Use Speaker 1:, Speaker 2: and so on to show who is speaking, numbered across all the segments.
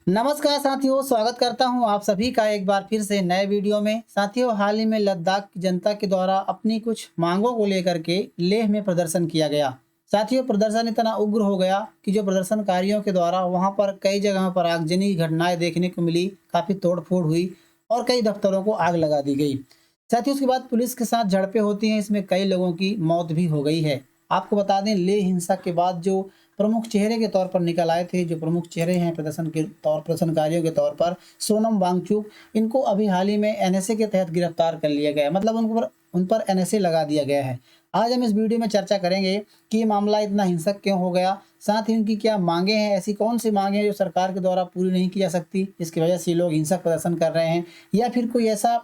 Speaker 1: नमस्कार साथियों, स्वागत करता हूं आप सभी का एक बार फिर से नए वीडियो में। साथियों, हाल ही में लद्दाख की जनता के द्वारा अपनी कुछ मांगों को लेकर के लेह में प्रदर्शन किया गया। साथियों, प्रदर्शन इतना उग्र हो गया कि जो प्रदर्शनकारियों के द्वारा वहां पर कई जगहों पर आगजनी की घटनाएं देखने को मिली, काफ़ी तोड़फोड़ हुई और कई दफ्तरों को आग लगा दी गई। साथियों, उसके बाद पुलिस के साथ झड़पें होती हैं, इसमें कई लोगों की मौत भी हो गई है। आपको बता दें, लेह हिंसा के बाद जो प्रमुख चेहरे के तौर पर निकल आए थे, जो प्रमुख चेहरे हैं प्रदर्शनकारियों के तौर पर सोनम वांगचुक, इनको अभी हाल ही में एनएसए के तहत गिरफ्तार कर लिया गया है। मतलब उन पर एनएसए लगा दिया गया है। आज हम इस वीडियो में चर्चा करेंगे कि ये मामला इतना हिंसक क्यों हो गया, साथ ही उनकी क्या मांगे हैं, ऐसी कौन सी मांगे हैं जो सरकार के द्वारा पूरी नहीं की जा सकती, इसकी वजह से ये लोग हिंसक प्रदर्शन कर रहे हैं, या फिर कोई ऐसा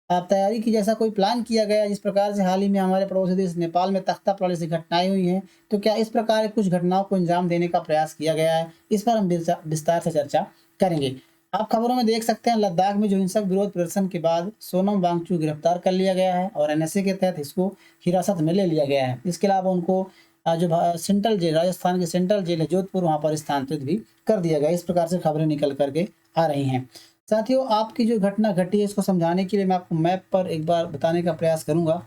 Speaker 1: तैयारी की जैसा कोई प्लान किया गया है। जिस प्रकार से हाल ही में हमारे पड़ोसी देश नेपाल में तख्ता पलट जैसी घटनाएं हुई हैं, तो क्या इस प्रकार की कुछ घटनाओं को अंजाम देने का प्रयास किया गया है, इस पर हम विस्तार से चर्चा करेंगे। आप खबरों में देख सकते हैं, लद्दाख में जो हिंसक विरोध प्रदर्शन के बाद सोनम वांगचुक गिरफ्तार कर लिया गया है और एनएसए के तहत इसको हिरासत में ले लिया गया है। इसके अलावा उनको सेंट्रल जेल, राजस्थान की सेंट्रल जेल है जोधपुर, वहाँ पर स्थानांतरित भी कर दिया गया। इस प्रकार से खबरें निकल करके आ रही हैं। साथियों, आपकी जो घटना घटी है, इसको समझाने के लिए मैं आपको मैप पर एक बार बताने का प्रयास करूंगा।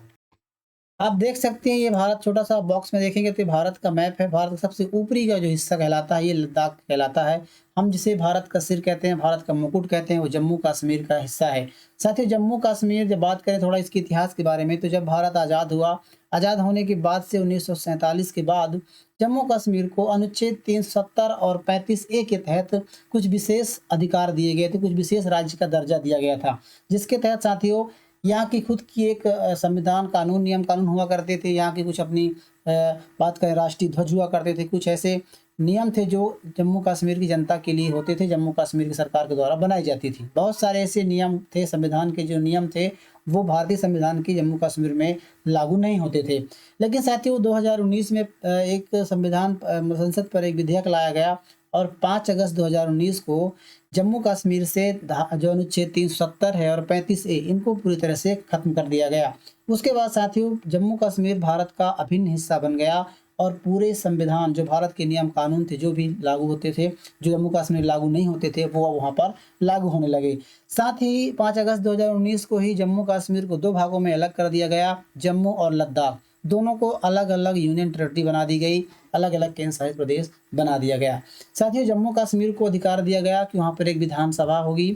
Speaker 1: आप देख सकते हैं, ये भारत, छोटा सा बॉक्स में देखेंगे तो ये भारत का मैप है। भारत का सबसे ऊपरी का जो हिस्सा कहलाता है, ये लद्दाख कहलाता है। हम जिसे भारत का सिर कहते हैं, भारत का मुकुट कहते हैं, वो जम्मू कश्मीर का हिस्सा है। साथियों, जम्मू कश्मीर, जब बात करें थोड़ा इसके इतिहास के बारे में, तो जब भारत आज़ाद हुआ, आज़ाद होने के बाद से 1947 के बाद जम्मू कश्मीर को अनुच्छेद 370 और 35A के तहत कुछ विशेष अधिकार दिए गए थे, कुछ विशेष राज्य का दर्जा दिया गया था, जिसके तहत साथियों यहाँ की खुद की एक संविधान, कानून, नियम कानून हुआ करते थे। यहाँ की कुछ अपनी बात करें, राष्ट्रीय ध्वज हुआ करते थे। कुछ ऐसे नियम थे जो जम्मू कश्मीर की जनता के लिए होते थे, जम्मू कश्मीर की सरकार के द्वारा बनाई जाती थी। बहुत सारे ऐसे नियम थे, संविधान के जो नियम थे वो भारतीय संविधान की जम्मू कश्मीर में लागू नहीं होते थे। लेकिन साथियों, 2019 में एक संविधान संसद पर एक विधेयक लाया गया और 5 अगस्त 2019 को जम्मू कश्मीर से जो अनुच्छेद 370 है और 35A, इनको पूरी तरह से खत्म कर दिया गया। उसके बाद साथियों, जम्मू कश्मीर भारत का अभिन्न हिस्सा बन गया और पूरे संविधान, जो भारत के नियम कानून थे, जो भी लागू होते थे, जो जम्मू कश्मीर लागू नहीं होते थे, वो वहाँ पर लागू होने लगे। साथ ही 5 अगस्त 2019 को ही जम्मू कश्मीर को 2 भागों में अलग कर दिया गया। जम्मू और लद्दाख दोनों को अलग अलग यूनियन टेरिटरी बना दी गई, अलग अलग केंद्र शासित प्रदेश बना दिया गया। साथियों, जम्मू कश्मीर को अधिकार दिया गया कि वहाँ पर एक विधानसभा होगी,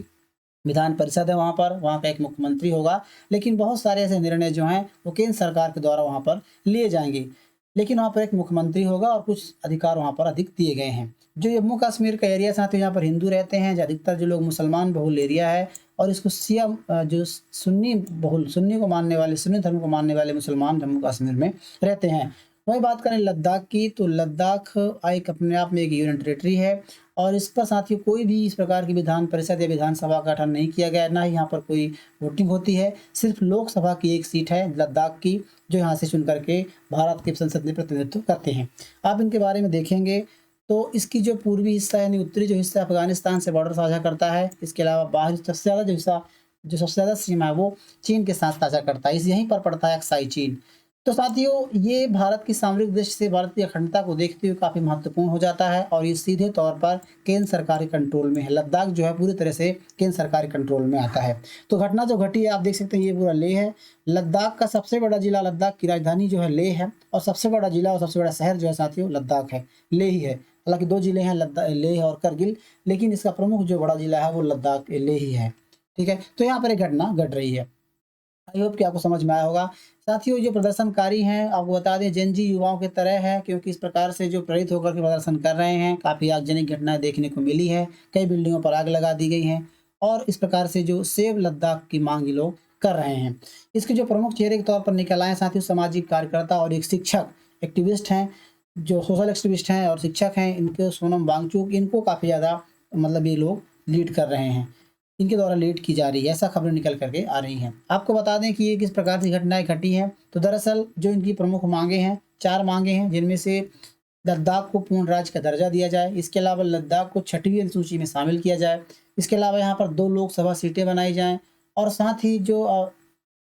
Speaker 1: विधान परिषद है, वहाँ का एक मुख्यमंत्री होगा। लेकिन बहुत सारे ऐसे निर्णय जो हैं वो केंद्र सरकार के द्वारा वहाँ पर लिए जाएंगे। लेकिन वहाँ पर एक मुख्यमंत्री होगा और कुछ अधिकार वहाँ पर अधिक दिए गए हैं। जो जम्मू कश्मीर का एरिया, साथ ही यहाँ पर हिंदू रहते हैं, अधिकतर जो लोग मुसलमान बहुल एरिया है, और इसको शिया जो सुन्नी को मानने वाले, सुन्नी धर्म को मानने वाले मुसलमान जम्मू कश्मीर में रहते हैं। वही बात करें लद्दाख की, तो लद्दाख एक अपने आप में एक यूनियन टेरिटरी है और इस पर साथियों कोई भी इस प्रकार की विधान परिषद या विधानसभा का गठन नहीं किया गया है, ना ही यहाँ पर कोई वोटिंग होती है। सिर्फ लोकसभा की एक सीट है लद्दाख की, जो यहाँ से चुन करके भारत के संसद में प्रतिनिधित्व करते हैं। आप इनके बारे में देखेंगे तो इसकी जो पूर्वी हिस्सा यानी उत्तरी जो हिस्सा अफगानिस्तान से बॉर्डर साझा करता है। इसके अलावा बाहरी सबसे ज़्यादा जो हिस्सा, जो सबसे ज़्यादा सीमा है, वो चीन के साथ साझा करता है। इस यहीं पर पड़ता है अक्साई चीन। तो साथियों, ये भारत की सामरिक दृष्टि से भारत की अखंडता को देखते हुए काफ़ी महत्वपूर्ण हो जाता है और ये सीधे तौर पर केंद्र सरकार के कंट्रोल में है। लद्दाख जो है पूरी तरह से केंद्र सरकार के कंट्रोल में आता है। तो घटना जो घटी है, आप देख सकते हैं, ये पूरा लेह है। लद्दाख का सबसे बड़ा जिला, लद्दाख की राजधानी जो है लेह है, और सबसे बड़ा जिला और सबसे बड़ा शहर जो है साथियों लद्दाख है, लेह ही है। हालांकि 2 जिले हैं, लेह और करगिल, लेकिन इसका प्रमुख जो बड़ा जिला है वो लद्दाख लेह ही है। ठीक है, तो यहाँ पर एक घटना घट रही है। आई होप कि आपको समझ में आया होगा। साथियों, जो प्रदर्शनकारी हैं, आपको बता दें, जेन जी युवाओं की तरह है, क्योंकि इस प्रकार से जो प्रेरित होकर के प्रदर्शन कर रहे हैं, काफ़ी आगजनक घटनाएं देखने को मिली है। कई बिल्डिंगों पर आग लगा दी गई हैं और इस प्रकार से जो सेव लद्दाख की मांग ये लोग कर रहे हैं। इसके जो प्रमुख चेहरे के तौर पर निकल आए साथियों, सामाजिक कार्यकर्ता और एक शिक्षक, एक्टिविस्ट हैं, जो सोशल एक्टिविस्ट हैं और शिक्षक हैं। इनके सोनम वांगचुक, इनको काफ़ी ज़्यादा मतलब ये लोग लीड कर रहे हैं, इनके द्वारा लीड की जा रही है, ऐसा खबरें निकल करके आ रही हैं। आपको बता दें कि ये किस प्रकार की घटनाएं घटी हैं। तो दरअसल जो इनकी प्रमुख मांगे हैं, 4 मांगे हैं, जिनमें से लद्दाख को पूर्ण राज्य का दर्जा दिया जाए। इसके अलावा लद्दाख को 6वीं अनुसूची में शामिल किया जाए। इसके अलावा यहाँ पर 2 लोकसभा सीटें बनाई जाएँ और साथ ही जो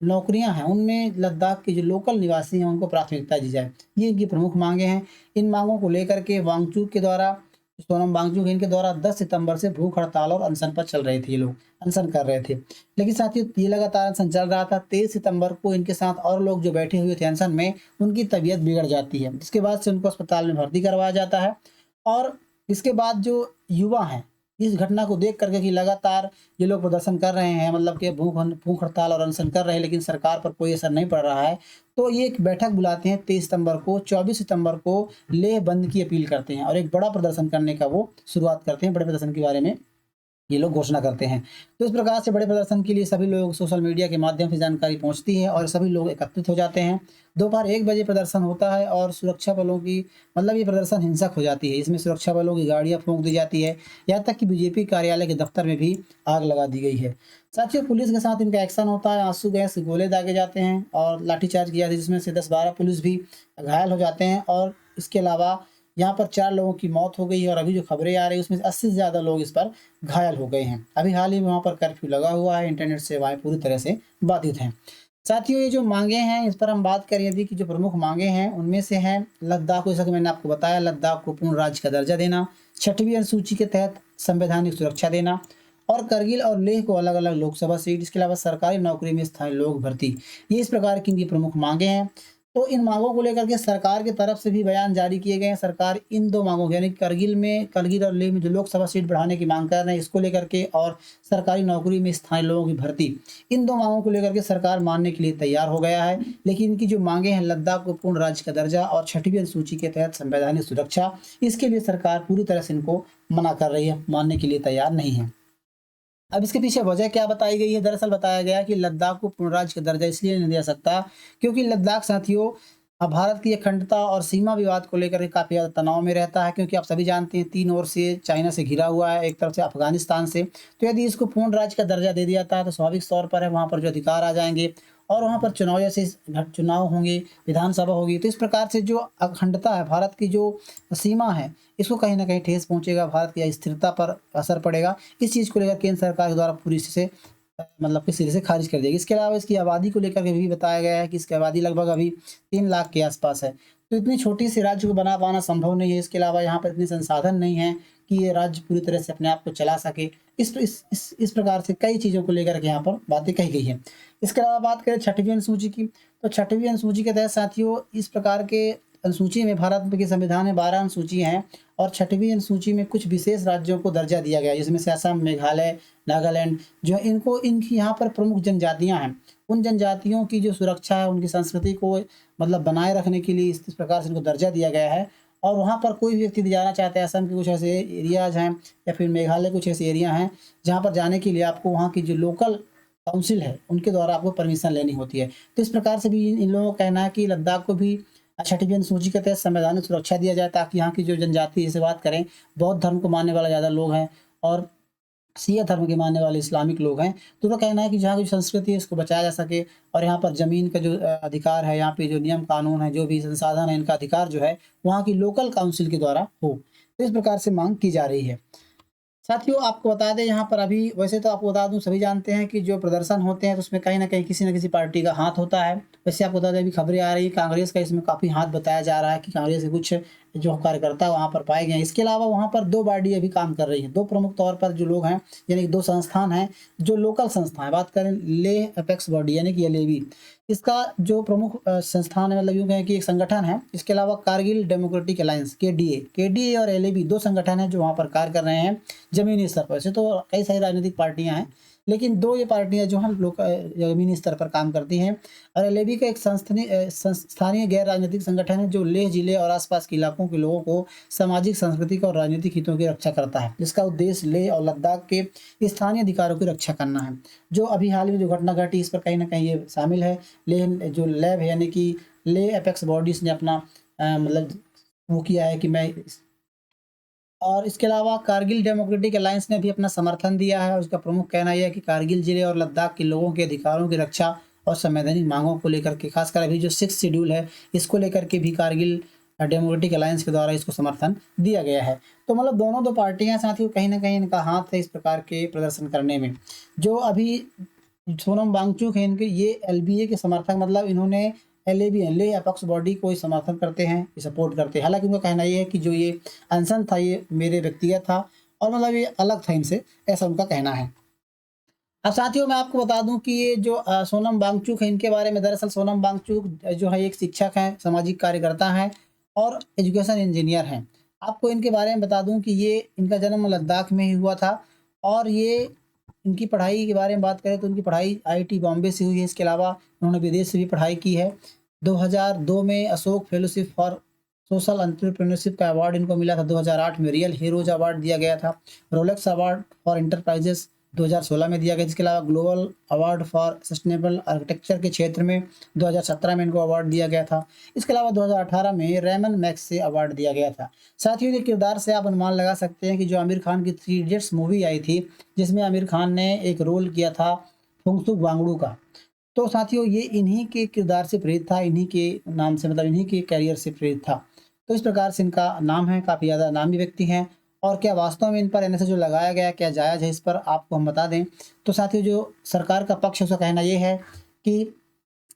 Speaker 1: नौकरियाँ हैं, उनमें लद्दाख के जो लोकल निवासी हैं उनको प्राथमिकता दी जाए। ये इनकी प्रमुख मांगे हैं। इन मांगों को लेकर के वांगचुक के द्वारा सोनम वांगचुक इनके द्वारा 10 सितंबर से भूख हड़ताल और अनशन पर चल रहे थे, ये लोग अनशन कर रहे थे। लेकिन साथियों ये लगातार अनशन चल रहा था। 23 सितंबर को इनके साथ और लोग जो बैठे हुए थे अनशन में, उनकी तबीयत बिगड़ जाती है, जिसके बाद से उनको अस्पताल में भर्ती करवाया जाता है। और इसके बाद जो युवा हैं, इस घटना को देख करके कि लगातार ये लोग प्रदर्शन कर रहे हैं, मतलब कि भूख हड़ताल और अनशन कर रहे हैं, लेकिन सरकार पर कोई असर नहीं पड़ रहा है, तो ये एक बैठक बुलाते हैं 23 सितंबर को। 24 सितंबर को लेह बंद की अपील करते हैं और एक बड़ा प्रदर्शन करने का वो शुरुआत करते हैं। बड़े प्रदर्शन के बारे में ये लोग घोषणा करते हैं। तो इस प्रकार से बड़े प्रदर्शन के लिए सभी लोग सोशल मीडिया के माध्यम से जानकारी पहुंचती है और सभी लोग एकत्रित हो जाते हैं। दोपहर 1 बजे प्रदर्शन होता है और सुरक्षा बलों की, मतलब ये प्रदर्शन हिंसक हो जाती है। इसमें सुरक्षा बलों की गाड़ियां फूंक दी जाती है, यहाँ तक कि बीजेपी कार्यालय के दफ्तर में भी आग लगा दी गई है। साथियों पुलिस के साथ इनका एक्शन होता है, आंसू गैस गोले दागे जाते हैं और लाठीचार्ज किया जाता है, जिसमें से 10-12 पुलिस भी घायल हो जाते हैं। और इसके अलावा यहाँ पर 4 लोगों की मौत हो गई है और अभी जो खबरें आ रही है उसमें से 80 से ज़्यादा लोग इस पर घायल हो गए हैं। अभी हाल ही में वहाँ पर कर्फ्यू लगा हुआ है, इंटरनेट सेवाएं पूरी तरह से बाधित हैं। साथियों ये जो मांगे हैं, इस पर हम बात करें यदि कि जो प्रमुख मांगे हैं उनमें से है लद्दाख को, जैसा कि मैंने आपको बताया, लद्दाख को पूर्ण राज्य का दर्जा देना, 6वीं अनुसूची के तहत संवैधानिक सुरक्षा देना और करगिल और लेह को अलग अलग लोकसभा सीट, इसके अलावा सरकारी नौकरी में स्थायी लोक भर्ती। ये इस प्रकार की इनकी प्रमुख मांगे हैं। तो इन मांगों को लेकर के सरकार की तरफ से भी बयान जारी किए गए हैं। सरकार इन 2 मांगों यानी करगिल और लेह में जो लोकसभा सीट बढ़ाने की मांग कर रहे हैं, इसको लेकर के, और सरकारी नौकरी में स्थानीय लोगों की भर्ती, इन 2 मांगों को लेकर के सरकार मानने के लिए तैयार हो गया है। लेकिन इनकी जो मांगे हैं, लद्दाख को पूर्ण राज्य का दर्जा और 6वीं अनुसूची के तहत संवैधानिक सुरक्षा, इसके लिए सरकार पूरी तरह से इनको मना कर रही है, मानने के लिए तैयार नहीं है। अब इसके पीछे वजह क्या बताई गई है? दरअसल बताया गया कि लद्दाख को पूर्ण राज्य का दर्जा इसलिए नहीं दिया सकता क्योंकि लद्दाख साथियों भारत की अखंडता और सीमा विवाद को लेकर के काफ़ी ज़्यादा तनाव में रहता है, क्योंकि आप सभी जानते हैं 3 ओर से चाइना से घिरा हुआ है, एक तरफ से अफगानिस्तान से। तो यदि इसको पूर्ण राज्य का दर्जा दे दिया जाता है तो स्वाभाविक तौर पर है वहाँ पर जो अधिकार आ जाएंगे और वहाँ पर चुनाव जैसे चुनाव होंगे, विधानसभा होगी, तो इस प्रकार से जो अखंडता है, भारत की जो सीमा है, इसको कहीं ना कहीं ठेस पहुंचेगा, भारत की स्थिरता पर असर पड़ेगा। इस चीज़ को लेकर केंद्र सरकार के द्वारा पूरी से मतलब किसी से खारिज कर देगी। इसके अलावा इसकी आबादी को लेकर के भी बताया गया है कि इसकी आबादी लगभग अभी 3 लाख के आसपास है। तो इतनी छोटी सी राज्य को बना पाना संभव नहीं है। इसके अलावा यहाँ पर इतने संसाधन नहीं है कि ये राज्य पूरी तरह से अपने आप को चला सके। इस प्रकार से कई चीज़ों को लेकर के यहाँ पर बातें कही गई हैं। इसके अलावा बात करें 6वीं अनुसूची की, तो 6वीं अनुसूची के तहत साथियों इस प्रकार के अनुसूची में, भारत के संविधान में 12 अनुसूची हैं और 6वीं अनुसूची में कुछ विशेष राज्यों को दर्जा दिया गया है, जिसमें से असम, मेघालय, नागालैंड, जो इनकी यहाँ पर प्रमुख जनजातियाँ हैं, उन जनजातियों की जो सुरक्षा है, उनकी संस्कृति को मतलब बनाए रखने के लिए इस प्रकार से इनको दर्जा दिया गया है। और वहाँ पर कोई भी व्यक्ति जाना चाहता है, असम के कुछ ऐसे एरियाज हैं या फिर मेघालय कुछ ऐसे एरिया हैं जहाँ पर जाने के लिए आपको वहाँ की जो लोकल काउंसिल है उनके द्वारा आपको परमिशन लेनी होती है। तो इस प्रकार से भी इन लोगों का कहना है कि लद्दाख को भी 6वीं अनुसूची के तहत संवैधानिक सुरक्षा दिया जाए, ताकि यहाँ की जो जनजाति, जैसे बात करें बौद्ध धर्म को मानने वाला ज़्यादा लोग हैं और सिया धर्म के मानने वाले इस्लामिक लोग हैं, तो उनका कहना है कि जहाँ की संस्कृति है इसको बचाया जा सके और यहाँ पर ज़मीन का जो अधिकार है, यहाँ पे जो नियम कानून है, जो भी संसाधन है, इनका अधिकार जो है वहाँ की लोकल काउंसिल के द्वारा हो। तो इस प्रकार से मांग की जा रही है। साथियों आपको बता दें यहाँ पर अभी, वैसे तो आपको बता दूं सभी जानते हैं कि जो प्रदर्शन होते हैं तो उसमें कहीं ना कहीं किसी न किसी पार्टी का हाथ होता है। वैसे आपको बता दें अभी खबरें आ रही है कांग्रेस का इसमें काफ़ी हाथ बताया जा रहा है कि कांग्रेस के कुछ जो कार्यकर्ता वहाँ पर पाए गए हैं। इसके अलावा वहाँ पर 2 बॉडी अभी काम कर रही हैं, 2 प्रमुख तौर पर जो लोग हैं, यानी 2 संस्थान हैं जो लोकल संस्थाएं। बात करें लेह अपेक्स बॉडी यानी कि LAB, इसका जो प्रमुख संस्थान है, मतलब यूँ कहें कि एक संगठन है। इसके अलावा कारगिल डेमोक्रेटिक अलायंस KDA और LAB 2 संगठन हैं जो वहाँ पर कार्य कर रहे हैं जमीनी स्तर पर। वैसे तो कई सारी राजनीतिक पार्टियाँ हैं, लेकिन 2 ये पार्टियां जो हैं लोग जमीनी स्तर पर काम करती हैं। और LAB का एक स्थानीय गैर राजनीतिक संगठन है जो लेह जिले और आसपास के इलाकों के लोगों को सामाजिक, सांस्कृतिक और राजनीतिक हितों की रक्षा करता है, जिसका उद्देश्य लेह और लद्दाख के स्थानीय अधिकारों की रक्षा करना है। जो अभी हाल में जो घटना घटी इस पर कहीं ना कहीं ये शामिल है। लेह जो लैब है यानी कि लेह अपेक्स बॉडीज ने अपना मतलब वो किया है कि मैं, और इसके अलावा कारगिल डेमोक्रेटिक अलायंस ने भी अपना समर्थन दिया है। उसका प्रमुख कहना यह है कि कारगिल जिले और लद्दाख के लोगों के अधिकारों की रक्षा और संवैधानिक मांगों को लेकर के, खासकर अभी जो 6 शेड्यूल है इसको लेकर के भी कारगिल डेमोक्रेटिक अलायंस के द्वारा इसको समर्थन दिया गया है। तो मतलब दोनों 2 पार्टियां साथियों कहीं ना कहीं इनका हाथ है इस प्रकार के प्रदर्शन करने में। जो अभी सोनम वांगचुक है, इनके ये LBA के समर्थक, मतलब इन्होंने LAB हैं, ले अपक्ष बॉडी को समर्थन करते हैं, ये सपोर्ट करते हैं। हालांकि उनका कहना ये है कि जो ये अनशन था ये मेरे व्यक्तिगत था और मतलब ये अलग था इनसे, ऐसा उनका कहना है। अब साथियों मैं आपको बता दूं कि ये जो सोनम वांगचुक है इनके बारे में, दरअसल सोनम वांगचुक जो है एक शिक्षक हैं, सामाजिक कार्यकर्ता हैं और एजुकेशन इंजीनियर हैं। आपको इनके बारे में बता दूं कि ये इनका जन्म लद्दाख में ही हुआ था और ये इनकी पढ़ाई के बारे में बात करें तो उनकी पढ़ाई IIT बॉम्बे से हुई है। इसके अलावा उन्होंने विदेश से भी पढ़ाई की है। 2002 में Ashok fellowship for social entrepreneurship का अवार्ड इनको मिला था। 2008 में रियल हीरोज अवार्ड दिया गया था। रोलेक्स अवार्ड फॉर इंटरप्राइजेस 2016 में दिया गया। इसके अलावा global award for sustainable architecture के क्षेत्र में 2017 में इनको अवार्ड दिया गया था। इसके अलावा 2018 में रेमन मैक्स से अवार्ड दिया गया था। साथियों के किरदार से आप अनुमान लगा सकते हैं कि जो आमिर खान की 3 इडियट्स मूवी आई थी जिसमें आमिर खान ने एक रोल किया था फुंगसुक वांगडू का, तो साथियों ये इन्हीं के किरदार से प्रेरित था, इन्हीं के नाम से, मतलब इन्हीं के कैरियर से प्रेरित था। तो इस प्रकार से इनका नाम है, काफ़ी ज़्यादा नामी व्यक्ति हैं। और क्या वास्तव में इन पर NSA जो लगाया गया क्या जायज़ है, इस पर आपको हम बता दें तो साथियों जो सरकार का पक्ष है उसका कहना ये है कि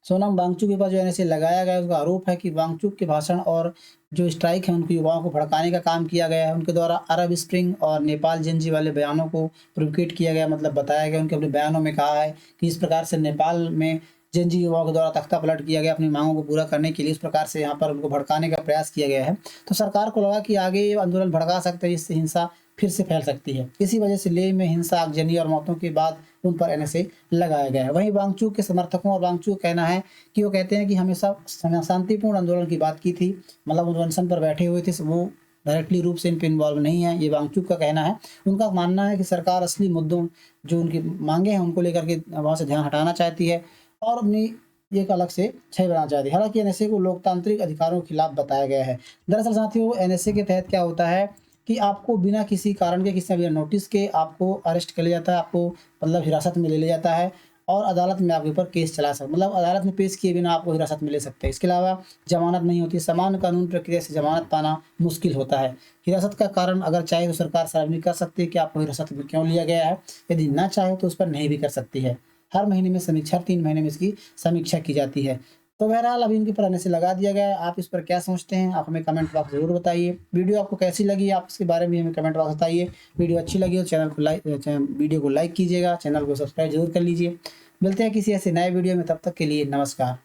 Speaker 1: सोनम वांगचुक के ऊपर जो NSA लगाया गया है उसका आरोप है कि वांगचुक के भाषण और जो स्ट्राइक है उनके युवाओं को भड़काने का काम किया गया है। उनके द्वारा अरब स्प्रिंग और नेपाल जेनजी वाले बयानों को प्रोवोकेट किया गया, मतलब बताया गया। उनके अपने बयानों में कहा है कि इस प्रकार से नेपाल में जेनजी युवाओं के द्वारा तख्ता पलट किया गया अपनी मांगों को पूरा करने के लिए, इस प्रकार से यहाँ पर उनको भड़काने का प्रयास किया गया है। तो सरकार को लगा कि आगे ये आंदोलन भड़का सकते हैं, इससे हिंसा फिर से फैल सकती है। इसी वजह से लेह में हिंसा, आगजनी और मौतों के बाद उन पर NSA लगाया गया है। वहीं वांगचुक के समर्थकों और वांगचुक का कहना है कि वो कहते हैं कि हमेशा शांतिपूर्ण आंदोलन की बात की थी, मतलब अनशन पर बैठे हुए थे, वो डायरेक्टली रूप से इन पर इन्वॉल्व नहीं है, ये वांगचुक का कहना है। उनका मानना है कि सरकार असली मुद्दों जो उनकी मांगे हैं उनको लेकर के वहाँ से ध्यान हटाना चाहती है और अपनी एक अलग से छवि बनाना चाहती है। हालांकि NSA को लोकतांत्रिक अधिकारों के खिलाफ बताया गया है। दरअसल साथियों NSA के तहत क्या होता है कि आपको बिना किसी कारण के, किसी बिना नोटिस के आपको अरेस्ट कर लिया जाता है, आपको मतलब हिरासत में ले लिया जाता है और अदालत में आपके ऊपर केस चला सकते, मतलब अदालत में पेश किए बिना आपको हिरासत में ले सकते हैं। इसके अलावा जमानत नहीं होती, समान कानून प्रक्रिया से जमानत पाना मुश्किल होता है। हिरासत का कारण अगर चाहे तो सरकार सार्वजनिक कर सकती है कि आपको हिरासत में क्यों लिया गया है, यदि ना चाहे तो उस पर नहीं भी कर सकती है। हर महीने में समीक्षा, 3 महीने में इसकी समीक्षा की जाती है। तो बहरहाल अभी इनके ऊपर NSA लगा दिया गया है। आप इस पर क्या सोचते हैं, आप हमें कमेंट बॉक्स ज़रूर बताइए। वीडियो आपको कैसी लगी आप इसके बारे में हमें कमेंट बॉक्स बताइए। वीडियो अच्छी लगी तो वीडियो को लाइक कीजिएगा, चैनल को सब्सक्राइब जरूर कर लीजिए। मिलते हैं किसी ऐसे नए वीडियो में, तब तक के लिए नमस्कार।